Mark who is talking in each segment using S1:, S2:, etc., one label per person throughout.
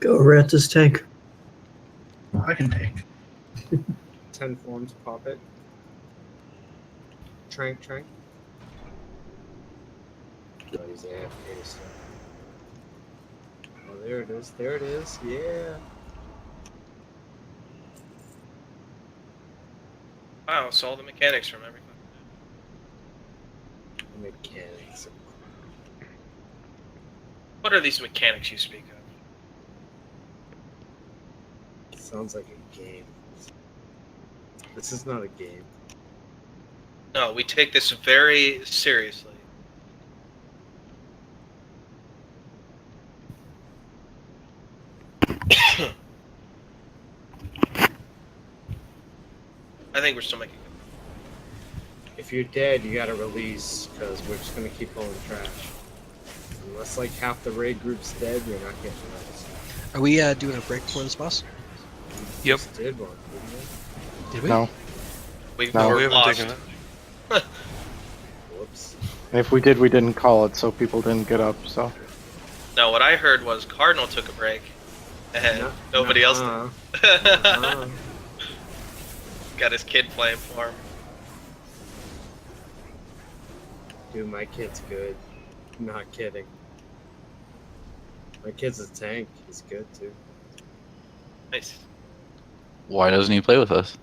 S1: Go Rantis tank.
S2: I can tank.
S3: 10 forms, pop it. Trank. Oh, he's AFK still. Oh, there it is. Yeah.
S4: Wow, so all the mechanics from everything.
S3: Mechanics.
S4: What are these mechanics you speak of?
S3: Sounds like a game. This is not a game.
S4: No, we take this very seriously. I think we're still making good.
S3: If you're dead, you gotta release, because we're just gonna keep pulling trash. Unless like half the raid group's dead, you're not getting released.
S5: Are we doing a break for this boss?
S6: Yep.
S3: Just did one, didn't
S5: Did we?
S7: No.
S4: We
S6: haven't
S4: lost.
S6: taken it.
S3: we? Whoops.
S7: If we did, we didn't call it, so people didn't get up, so.
S4: No, what I heard was Cardinal took a break, and nobody else did. Got his kid playing for him.
S3: Dude, my kid's good. I'm not kidding. My kid's a tank. He's good too.
S4: Nice.
S8: Why doesn't he play with us?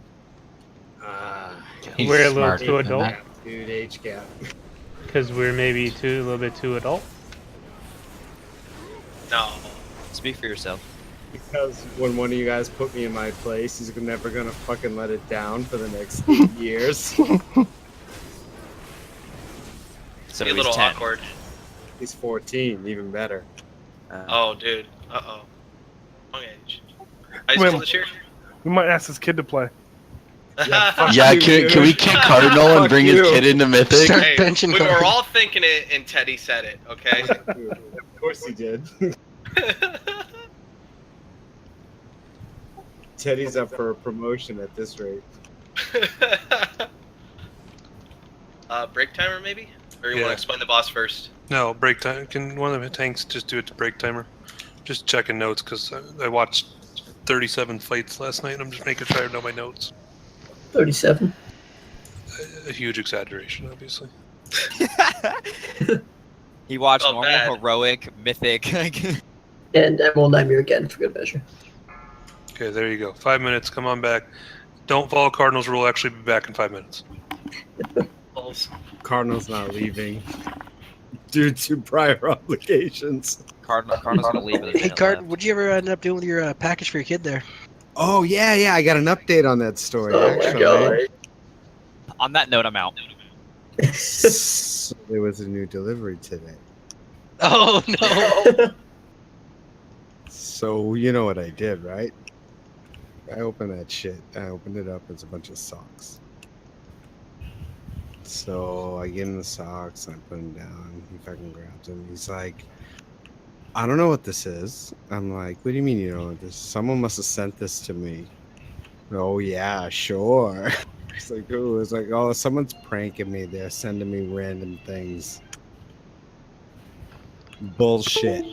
S7: He's
S9: We're a little
S7: smarter
S9: too
S7: than
S9: adult.
S7: that.
S3: Dude, age gap.
S9: Because we're maybe a little bit too adult.
S4: No.
S10: Speak for yourself.
S3: Because when one of you guys put me in my place, he's never gonna fucking let it down for the next 8 years.
S10: So
S4: Be a
S10: he's
S4: little
S10: 10.
S4: awkward.
S3: He's 14, even better.
S4: Oh, dude. Uh-oh. Wrong age. High school this year?
S6: We might ask this kid to play.
S8: Yeah, can we kick Cardinal and bring his kid into Mythic?
S5: Start
S4: Hey,
S5: benching
S4: we
S5: Cardinal.
S4: were all thinking it, and Teddy said it, okay?
S3: Of course he did. Teddy's up for a promotion at this rate.
S4: Break timer, maybe? Or you
S6: Yeah.
S4: want to explain the boss first?
S6: No, break time. Can one of the tanks just do it to break timer? Just checking notes, because I watched 37 fights last night, and I'm just making sure I know my notes.
S1: 37.
S6: A huge exaggeration, obviously.
S10: He watched
S4: Oh,
S10: normal,
S4: bad.
S10: heroic, mythic.
S1: And Emerald Nightmare again for good measure.
S6: Okay, there you go. 5 minutes, come on back. Don't follow Cardinals rule, actually be back in 5 minutes.
S4: Balls.
S3: Cardinal's not leaving due to prior obligations.
S10: Cardinal's gonna leave with a
S5: Hey,
S10: minute
S5: Card,
S10: left.
S5: what'd you ever end up doing with your package for your kid there?
S3: Oh yeah, I got an update on that story.
S1: Oh my
S3: actually.
S1: god.
S10: On that note, I'm out.
S3: So there was a new delivery today.
S5: Oh no!
S3: So you know what I did, right? I opened that shit. I opened it up. It's a bunch of socks. So I give him the socks. I put him down. He fucking grabs them. He's like, I don't know what this is. I'm like, what do you mean you know what this is? Someone must have sent this to me. Oh yeah, sure. It's like, ooh, it's like, oh, someone's pranking me. They're sending me random things. Bullshit.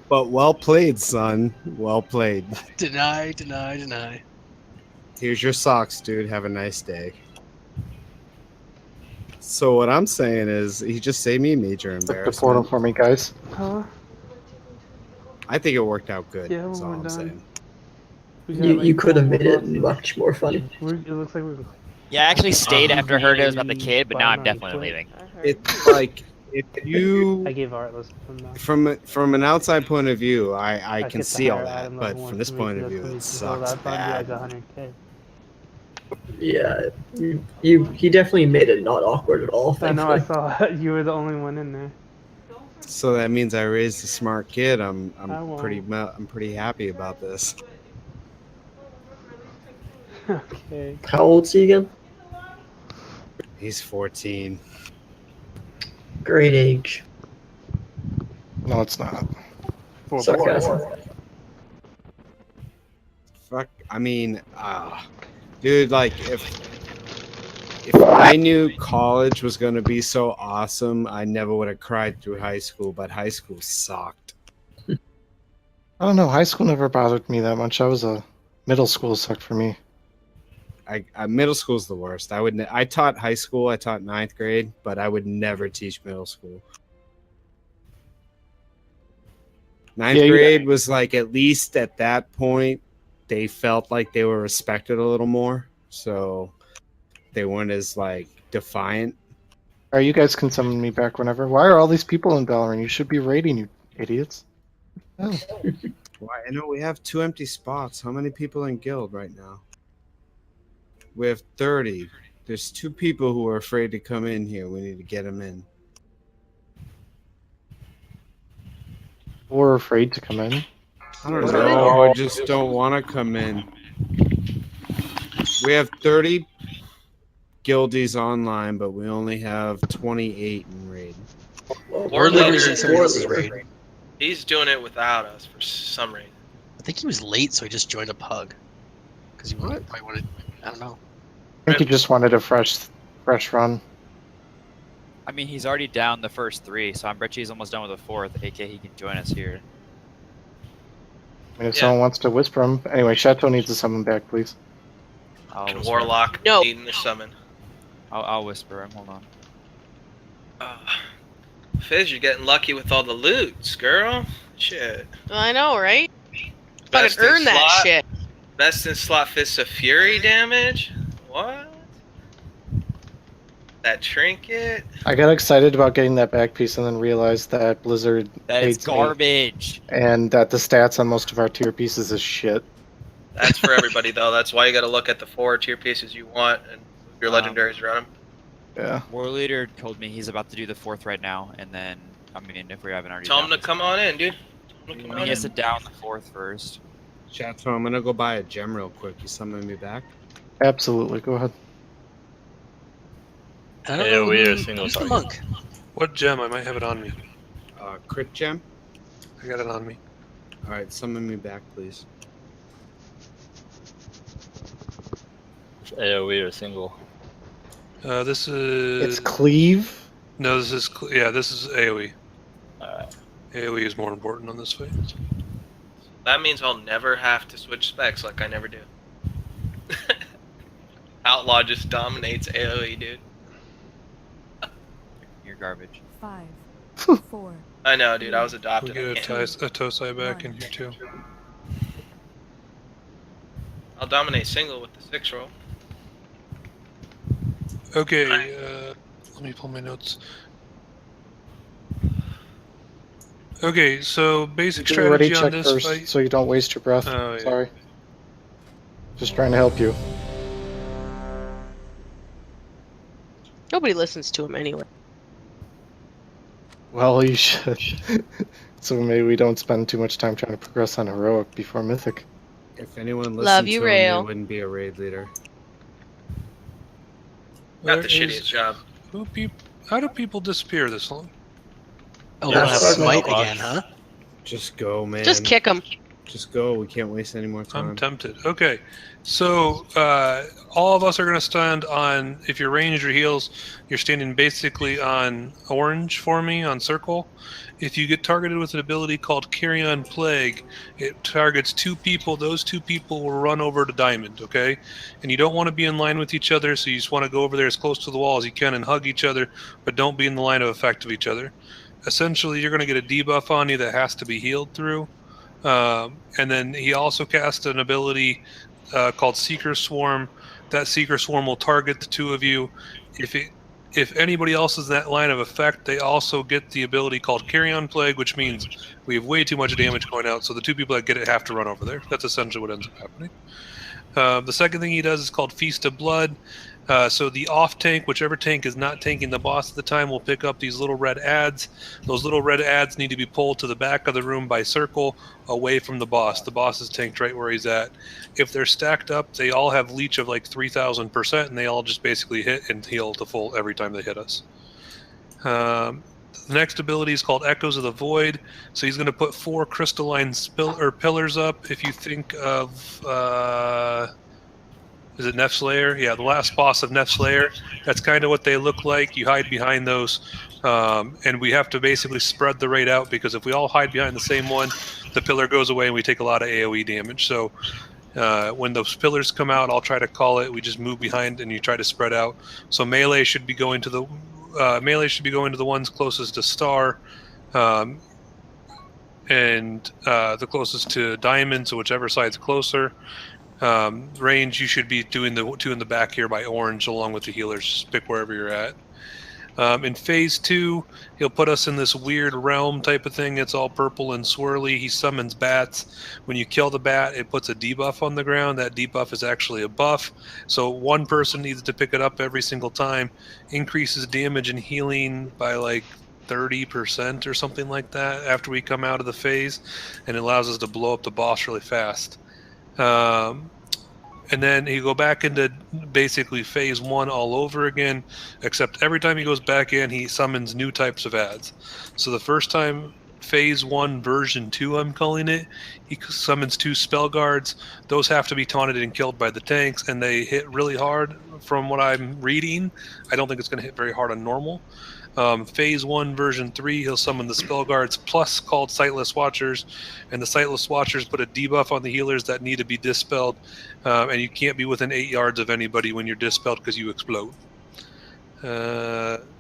S3: But well played, son. Well played.
S5: Deny.
S3: Here's your socks, dude. Have a nice day. So what I'm saying is, he just saved me a major
S7: Check the portal
S3: embarrassment.
S7: for me, guys.
S9: Huh?
S3: I think it worked out good.
S9: Yeah,
S3: That's all
S9: we're
S3: I'm
S9: done.
S3: saying.
S9: We got,
S1: You
S9: like,
S1: could have
S9: four
S1: made it
S9: bosses.
S1: much more funny.
S9: It looks like we're.
S10: Yeah, I actually stayed after I heard it was about the kid, but now I'm definitely leaving.
S3: It's like if you,
S9: I gave Artless from that.
S3: from an outside point of view, I can
S9: get the
S3: see all
S9: higher
S3: that,
S9: item
S3: but
S9: level
S3: from
S9: one
S3: this
S9: to
S3: point
S9: make
S3: of
S9: it
S3: view,
S9: up to
S3: it
S9: me, so
S3: sucks
S9: that'd probably
S3: bad.
S9: be like 100K.
S1: Yeah, he definitely made it not awkward at all.
S9: I know. I
S1: Thankfully.
S9: saw you were the only one in there.
S3: So that means I raised a smart kid. I'm
S9: I won't.
S3: pretty happy about this.
S9: Okay.
S1: How old's he again?
S3: He's 14.
S1: Great age.
S7: No, it's not.
S1: Sarcasm.
S3: Fuck. I mean, dude, like if I knew college was gonna be so awesome, I never would have cried through high school. But high school sucked.
S7: I don't know. High school never bothered me that much. Middle school sucked for me.
S3: I middle school's the worst. I taught high school. I taught 9th grade, but I would never teach middle school. 9th grade was like, at least at that point, they felt like they were respected a little more, so they weren't as like defiant.
S7: All right, you guys can summon me back whenever. Why are all these people in Valorant? You should be raiding, you idiots. Oh.
S3: Why? I know we have 2 empty spots. How many people in guild right now? We have 30. There's 2 people who are afraid to come in here. We need to get them in.
S7: Or afraid to come in.
S3: I don't know. Or just don't want to come in. We have 30 guildies online, but we only have 28 in raid.
S5: War leader's in somebody else's raid.
S4: He's doing it without us for some reason.
S5: I think he was late, so he just joined a pug. Because he probably wanted, I don't know.
S7: I think he just wanted a fresh run.
S10: I mean, he's already down the first 3, so I'm bet he's almost done with the 4th. AK, he can join us here.
S7: I mean, if someone wants to whisper him. Anyway, Chateau needs to summon back, please.
S4: Warlock needing to summon.
S10: I'll whisper him. Hold on.
S4: Fizz, you're getting lucky with all the loots, girl. Shit.
S11: I know, right? Fucking earn that shit.
S4: Best in slot Fist of Fury damage? What? That trinket?
S7: I got excited about getting that back piece and then realized that Blizzard
S10: That's
S7: hates me,
S10: garbage.
S7: and that the stats on most of our tier pieces is shit.
S4: That's for everybody, though. That's why you gotta look at the 4 tier pieces you want and your legendaries run them.
S7: Yeah.
S10: War leader told me he's about to do the 4th right now, and then, I mean, if we haven't already
S4: Tell him to come on in, dude.
S10: He has to down the 4th first.
S3: Chateau, I'm gonna go buy a gem real quick. You summon me back?
S7: Absolutely. Go ahead.
S5: I don't know who's the monk.
S6: What gem? I might have it on me.
S3: Crit gem?
S6: I got it on me.
S3: Alright, summon me back, please.
S12: AoE or single?
S6: This is...
S7: It's cleave?
S6: No, this is... Yeah, this is AoE.
S12: Alright.
S6: AoE is more important on this fight.
S4: That means I'll never have to switch specs like I never do. Outlaw just dominates AoE, dude.
S10: You're garbage.
S13: 5, 4.
S4: I know, dude. I was adopted.
S6: We get a Tosai back in here, too.
S4: I'll dominate single with the 6 roll.
S6: Okay, let me pull my notes. Okay, so basic
S7: Ready
S6: strategy on
S7: check
S6: this
S7: first,
S6: fight.
S7: so you don't waste your breath.
S6: Oh, yeah.
S7: Sorry. Just trying to help you.
S11: Nobody listens to him anyway.
S7: Well, you should. So maybe we don't spend too much time trying to progress on heroic before mythic.
S3: If anyone listened
S11: Love you,
S3: to him,
S11: Rail.
S3: he wouldn't be a raid leader.
S4: Not the shittiest job.
S6: How do people disappear this long?
S5: Oh,
S1: Yeah,
S5: that's
S1: start
S5: smite
S1: now.
S5: again, huh?
S3: Just go, man.
S11: Just kick him.
S3: Just go. We can't waste any more time.
S6: I'm tempted. Okay, so all of us are going to stand on, if you're ranged or heals, you're standing basically on orange for me, on circle. If you get targeted with an ability called Carrion Plague, it targets 2 people. Those 2 people will run over to diamond, okay? And you don't want to be in line with each other, so you just want to go over there as close to the wall as you can and hug each other, but don't be in the line of effect of each other. Essentially, you're going to get a debuff on you that has to be healed through. And then he also cast an ability called Seeker Swarm. That Seeker Swarm will target the 2 of you. If anybody else is in that line of effect, they also get the ability called Carrion Plague, which means we have way too much damage going out, so the 2 people that get it have to run over there. That's essentially what ends up happening. The second thing he does is called Feast of Blood. So the off tank, whichever tank is not tanking the boss at the time, will pick up these little red ads. Those little red ads need to be pulled to the back of the room by circle, away from the boss. The boss is tanked right where he's at. If they're stacked up, they all have leech of like 3,000%, and they all just basically hit and heal to full every time they hit us. The next ability is called Echoes of the Void. So he's going to put 4 crystalline pillars up. If you think of Is it Neff Slayer? Yeah, the last boss of Neff Slayer. That's kind of what they look like. You hide behind those, and we have to basically spread the raid out because if we all hide behind the same one, the pillar goes away and we take a lot of AoE damage. So when those pillars come out, I'll try to call it. We just move behind and you try to spread out. So melee should be going to the ones closest to Star, and the closest to Diamond. So whichever side's closer. Range, you should be doing the two in the back here by Orange along with the healers. Just pick wherever you're at. In phase 2, he'll put us in this weird realm type of thing. It's all purple and swirly. He summons bats. When you kill the bat, it puts a debuff on the ground. That debuff is actually a buff. So one person needs to pick it up every single time. Increases damage and healing by like 30% or something like that after we come out of the phase. And it allows us to blow up the boss really fast. And then he go back into basically phase 1 all over again, except every time he goes back in, he summons new types of ads. So the first time, phase 1 version 2, I'm calling it, he summons 2 spell guards. Those have to be taunted and killed by the tanks, and they hit really hard from what I'm reading. I don't think it's going to hit very hard on normal. Phase 1 version 3, he'll summon the spell guards plus called Sightless Watchers, and the Sightless Watchers put a debuff on the healers that need to be dispelled, and you can't be within 8 yards of anybody when you're dispelled because you explode.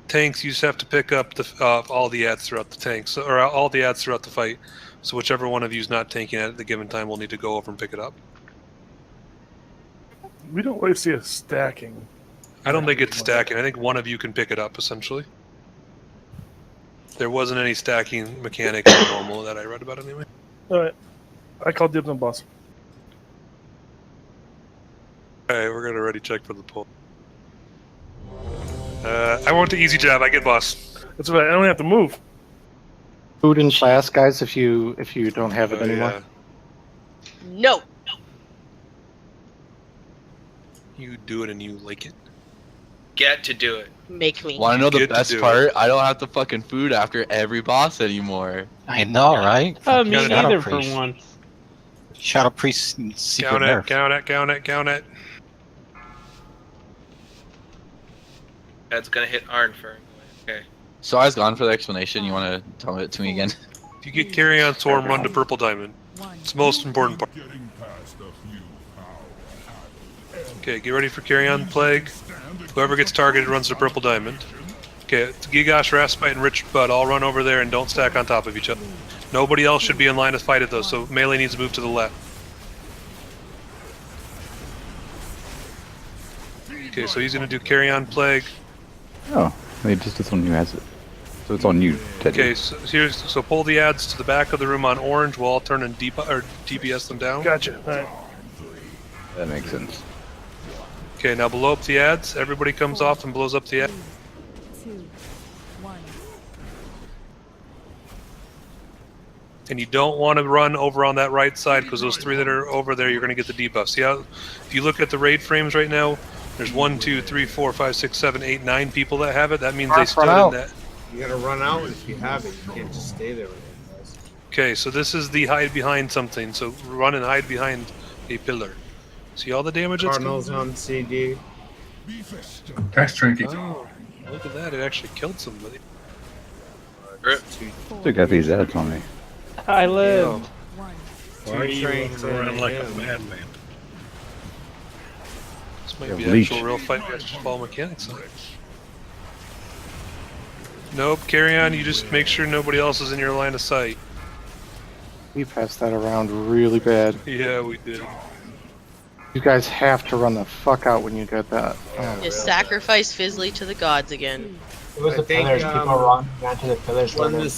S6: Tanks, you just have to pick up all the ads throughout the tanks, or all the ads throughout the fight. So whichever one of you is not tanking at the given time will need to go over and pick it up.
S2: We don't really see a stacking.
S6: I don't think it's stacking. I think one of you can pick it up, essentially. There wasn't any stacking mechanic in normal that I read about anyway.
S2: Alright. I called dibs on boss.
S6: Alright, we're gonna already check for the pull. I want the easy job. I get boss.
S2: That's right. I don't have to move.
S7: Food in class, guys. If you don't have it anymore.
S6: Yeah.
S11: No.
S6: You do it and you like it.
S4: Get to do it.
S11: Make me.
S8: Want to know the
S6: Get to
S8: best
S6: do
S8: part? I don't have to fucking food after every boss anymore.
S12: I know, right?
S9: Me
S6: Gotta do
S9: neither
S12: it.
S9: for once.
S12: Shadow Priest secret
S6: Count
S12: nerf.
S6: it, count it, count it, count it.
S4: That's gonna hit Arn for. Okay.
S8: So I was gone for the explanation. You want to tell it to me again?
S6: If you get Carry On Swarm, run to Purple Diamond. It's the most important part. Okay, get ready for Carry On Plague. Whoever gets targeted runs to Purple Diamond. Okay, Gigash, Raspite, and Rich Bud all run over there and don't stack on top of each other. Nobody else should be in line of fight at those, so melee needs to move to the left. Okay, so he's going to do Carry On Plague.
S14: Oh, wait, just this one who has it. So it's on you, Teddy.
S6: Okay, so pull the ads to the back of the room on Orange. We'll all turn and DPS them down.
S2: Gotcha. Alright.
S14: That makes sense.
S6: Okay, now blow up the ads. Everybody comes off and blows up the ads.
S13: 2, 1.
S6: And you don't want to run over on that right side because those 3 that are over there, you're going to get the debuff. See how, if you look at the raid frames right now, there's 1, 2, 3, 4, 5, 6, 7, 8, 9 people that have it. That means they stood in that.
S3: You gotta run out if you have it. You can't just stay there with it.
S6: Okay, so this is the hide behind something. So run and hide behind a pillar. See all the damage that's
S3: Cardinals on CD.
S2: Tax drinking.
S6: Oh, look at that. It actually killed somebody.
S14: Still got these ads on me.
S9: I live.
S13: 1.
S3: Why are you
S2: running like a madman?
S6: This might
S14: Yeah,
S6: be
S14: leech.
S6: actual real fight versus ball mechanics on it. Nope, Carry On. You just make sure nobody else is in your line of sight.
S7: We passed that around really bad.
S6: Yeah, we did.
S7: You guys have to run the fuck out when you get that. Oh.
S11: Just sacrifice Fizzly to the gods again.
S12: It was the pillars. People run to the pillars.
S3: When the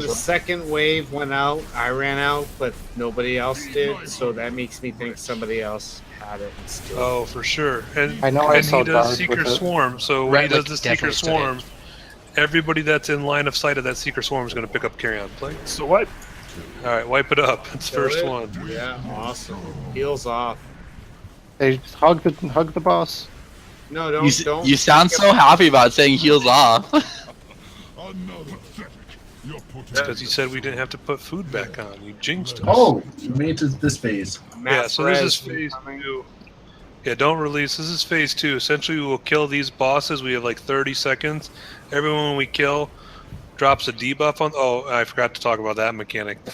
S3: second wave went out, I ran out, but nobody else did, so that makes me think somebody else had it. Still.
S6: Oh, for sure. And,
S7: I know I
S6: and
S7: saw
S6: he does
S7: guards
S6: Seeker
S7: with it.
S6: Swarm, so when he does
S5: Like,
S6: the Seeker
S5: definitely stood
S6: Swarm, everybody that's in line of sight of that Seeker Swarm is going to pick up Carry On Plague.
S2: So what?
S6: Alright, wipe it up. It's the
S3: Kill
S6: first
S3: it?
S6: one.
S3: Yeah, awesome. Heals off.
S7: They hug the boss.
S3: No, don't.
S8: You sound so happy about saying heals off.
S6: Because you said we didn't have to put food back on. You jinxed us.
S2: Oh, you made it to this phase.
S6: Yeah, so this is phase 2. Yeah, don't release. This is phase 2. Essentially, we will kill these bosses. We have like 30 seconds. Everyone we kill drops a debuff on. Oh, I forgot to talk about that mechanic.